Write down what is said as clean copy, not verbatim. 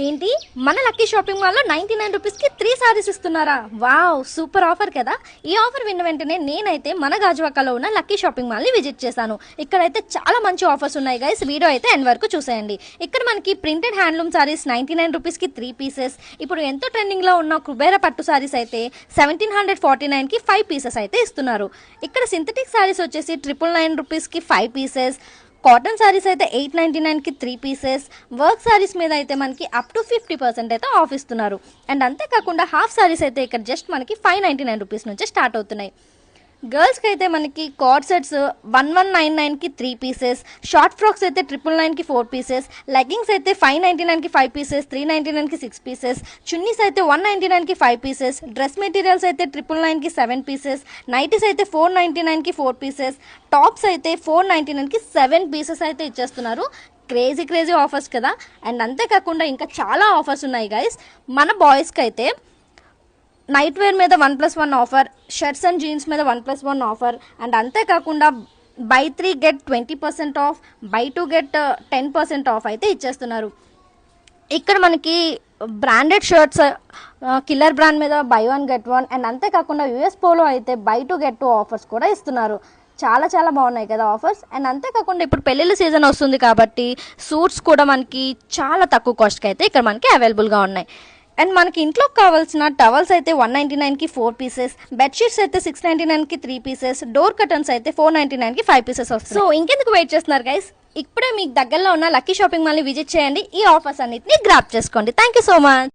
ఏంటి మన lucky shopping మాల్లో 99 రూపీస్కి 3 సారీస్ ఇస్తున్నారా? వావ్, సూపర్ ఆఫర్ కదా. ఈ ఆఫర్ విన్న వెంటనే నేనైతే మన గాజువాకలో ఉన్న లక్కీ షాపింగ్ మాల్ని విజిట్ చేశాను. ఇక్కడైతే చాలా మంచి ఆఫర్స్ ఉన్నాయి గైస్. వీడియో అయితే ఎండ్ వరకు చూసేయండి. ఇక్కడ మనకి ప్రింటెడ్ హ్యాండ్లూమ్ సారీస్ 99 రూపీస్కి 3 పీసెస్. ఇప్పుడు ఎంతో ట్రెండింగ్లో ఉన్న కుబేర పట్టు సారీస్ అయితే 1749కి 5 పీసెస్ అయితే ఇస్తున్నారు. ఇక్కడ సింథటిక్ సారీస్ వచ్చేసి 999 రూపీస్కి 5 పీసెస్. కాటన్ సారీస్ అయితే 899కి 3 పీసెస్. వర్క్ సారీస్ మీద అయితే మనకి అప్ టు 50% అయితే ఆఫ్ ఇస్తున్నారు. అండ్ అంతేకాకుండా హాఫ్ సారీస్ అయితే ఇక్కడ జస్ట్ మనకి 599 రూపీస్ నుంచి స్టార్ట్ అవుతున్నాయి. గర్ల్స్కి అయితే మనకి కార్డ్ సెట్స్ 1199కి 3 పీసెస్. షార్ట్ ఫ్రాక్స్ అయితే 999కి 4 పీసెస్. లెగ్గింగ్స్ అయితే 599కి 5 పీసెస్, 399కి 6 పీసెస్. చున్నీస్ అయితే 199కి 5 పీసెస్. డ్రెస్ మెటీరియల్స్ అయితే 999కి 7 పీసెస్. నైటీస్ అయితే 499కి 4 పీసెస్. టాప్స్ అయితే 499కి 7 పీసెస్ అయితే ఇచ్చేస్తున్నారు. క్రేజీ ఆఫర్స్ కదా. అండ్ అంతేకాకుండా ఇంకా చాలా ఆఫర్స్ ఉన్నాయి గైస్. మన బాయ్స్కి అయితే నైట్ వేర్ మీద 1+1 ఆఫర్, షర్ట్స్ అండ్ జీన్స్ మీద 1+1 ఆఫర్. అండ్ అంతేకాకుండా by 3 get 20% of, by 2 get 10% of అయితే ఇచ్చేస్తున్నారు. ఇక్కడ మనకి బ్రాండెడ్ షర్ట్స్ కిల్లర్ బ్రాండ్ మీద బై 1 గెట్ 1. అండ్ అంతేకాకుండా యూఎస్ పోలో అయితే బై 2 గెట్ 2 ఆఫర్స్ కూడా ఇస్తున్నారు. చాలా బాగున్నాయి కదా ఆఫర్స్. అండ్ అంతేకాకుండా ఇప్పుడు పెళ్ళిళ్ళ సీజన్ వస్తుంది కాబట్టి సూట్స్ కూడా మనకి చాలా తక్కువ కాస్ట్కి అయితే ఇక్కడ మనకి అవైలబుల్గా ఉన్నాయి. అండ్ మనకి ఇంట్లోకి కావాల్సిన టవల్స్ అయితే 199కి 4 పీసెస్. బెడ్షీట్స్ అయితే 699కి 3 పీసెస్. డోర్ కర్టన్స్ అయితే 499కి 5 పీసెస్ వస్తాయి. సో ఇంకెందుకు వెయిట్ చేస్తున్నారు గైస్? ఇప్పుడే మీకు దగ్గరలో ఉన్న లక్కీ షాపింగ్ మాల్ని విజిట్ చేయండి. ఈ ఆఫర్స్ అన్నిటిని గ్రాప్ చేసుకోండి. Thank you so much.